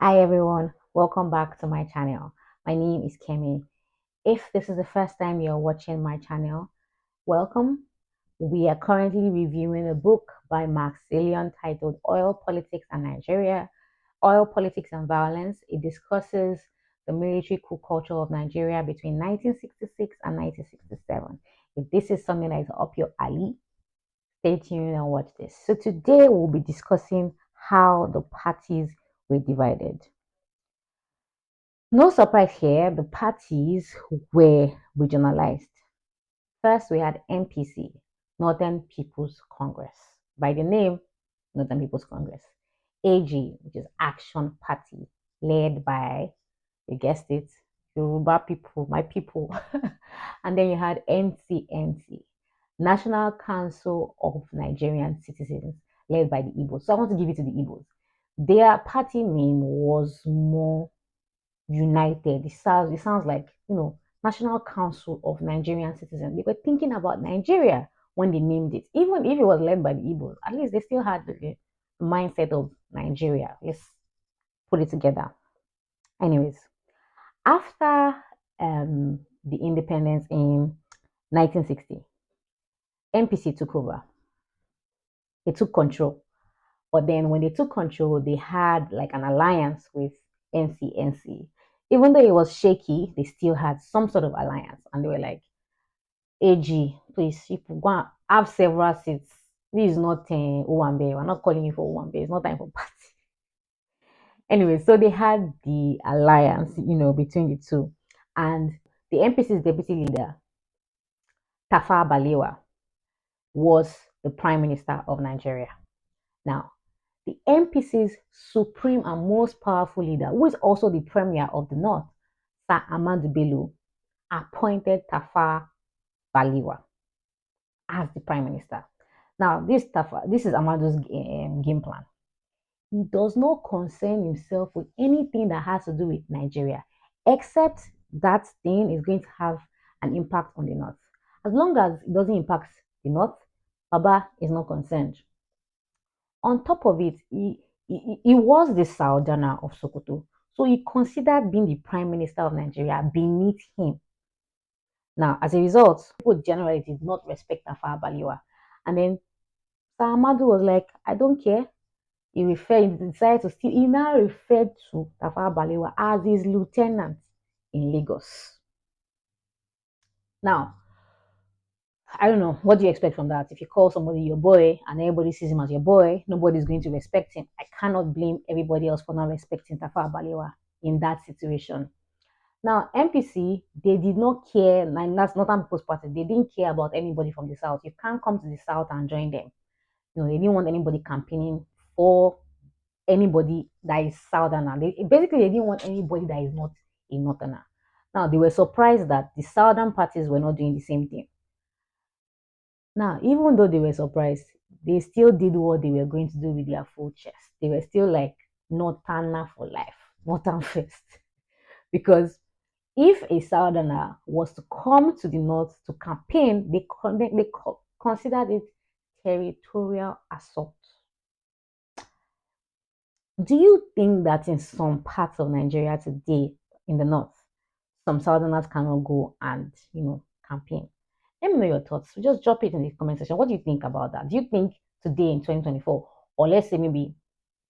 Hi everyone, welcome back to my channel. My name is Kemi. If this is the first time you're watching my channel, welcome. We are currently reviewing a book by Maximilian titled Oil, Politics and Nigeria, Oil, Politics and Violence. It discusses the military coup culture of Nigeria between 1966 and 1967. If this is something that is up your alley, stay tuned and watch this. So today we'll be discussing how the parties were divided. No surprise here, the parties were regionalized. First, we had NPC, Northern People's Congress. By the name, Northern People's Congress. AG, which is Action Party, led by, you guessed it, Yoruba people, my people. And then you had NCNC, National Council of Nigerian Citizens, led by the Igbos. So I want to give it to the Igbos. Their party name was more united. It sounds like, National Council of Nigerian Citizens. They were thinking about Nigeria when they named it. Even if it was led by the Igbos, at least they still had the mindset of Nigeria. Let's put it together. Anyways, after the independence in 1960, MPC took over. They took control. But then when they took control, they had like an alliance with NCNC. Even though it was shaky, they still had some sort of alliance. And they were like, AG, please, you go and have several seats. This is not Owambe. We're not calling you for Owambe. It's not time for party. Anyway, so they had the alliance, between the two. And the NPC's deputy leader, Tafa Balewa, was the prime minister of Nigeria. Now, the NPC's supreme and most powerful leader, who is also the premier of the North, Sir Ahmadu Bello, appointed Tafa Balewa as the prime minister. Now, this is Ahmadu's game plan. He does not concern himself with anything that has to do with Nigeria, except that thing is going to have an impact on the North. As long as it doesn't impact the North, Baba is not concerned. On top of it, he was the Sultana of Sokoto. So he considered being the prime minister of Nigeria beneath him. Now, as a result, people generally did not respect Tafawa Balewa. And then Ahmadu was like, I don't care. He decided to still, he now referred to Tafawa Balewa as his lieutenant in Lagos. Now, I don't know. What do you expect from that? If you call somebody your boy and everybody sees him as your boy, nobody's going to respect him. I cannot blame everybody else for not respecting Tafawa Balewa in that situation. Now, MPC, they did not care, and that's not People's Party. They didn't care about anybody from the South. You can't come to the South and join them. They didn't want anybody campaigning for anybody that is Southerner. Basically, they didn't want anybody that is not a Northerner. Now, they were surprised that the Southern parties were not doing the same thing. Now, even though they were surprised, they still did what they were going to do with their full chest. They were still like Northerner for life, Northern first. Because if a Southerner was to come to the North to campaign, they considered it territorial assault. Do you think that in some parts of Nigeria today, in the North, some Southerners cannot go and, campaign? Let me know your thoughts. Just drop it in the comment section. What do you think about that? Do you think today in 2024, or let's say maybe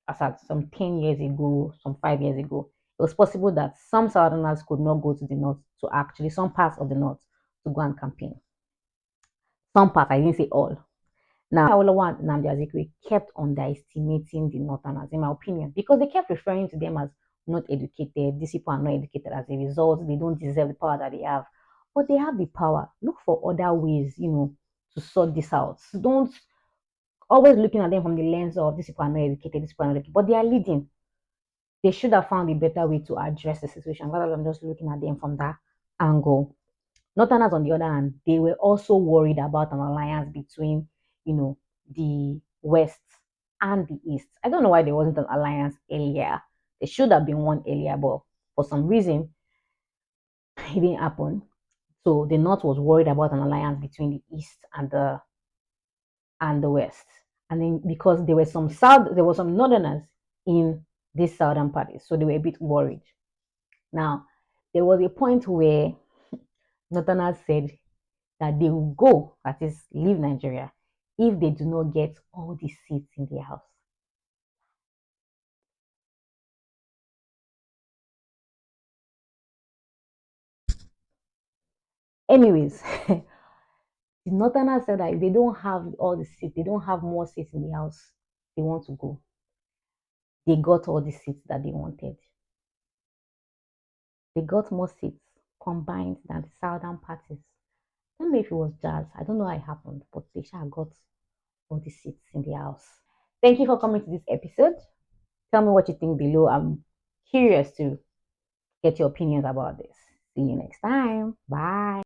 as at some 10 years ago, some 5 years ago, it was possible that some Southerners could not go to the North to actually, some parts of the North to go and campaign? Some parts, I didn't say all. Now, Awolowo and Nnamdi Azikiwe kept underestimating the Northerners, in my opinion, because they kept referring to them as not educated. These people are not educated. As a result, they don't deserve the power that they have. But they have the power. Look for other ways, to sort this out. So don't always looking at them from the lens of these people are not educated, these people are not educated, but they are leading. They should have found a better way to address the situation rather than just looking at them from that angle. Northerners, on the other hand, they were also worried about an alliance between, the West and the East. I don't know why there wasn't an alliance earlier. There should have been one earlier, but for some reason, it didn't happen. So the North was worried about an alliance between the East and the West. And then because there were some Northerners in these southern parties. So they were a bit worried. Now, there was a point where Northerners said that they will go, that is, leave Nigeria, if they do not get all the seats in the house. Anyways, the Northerners said that if they don't have all the seats, they don't have more seats in the house, they want to go. They got all the seats that they wanted. They got more seats combined than the southern parties. I don't know if it was jazz. I don't know how it happened, but they sure got all the seats in the house. Thank you for coming to this episode. Tell me what you think below. I'm curious to get your opinions about this. See you next time. Bye.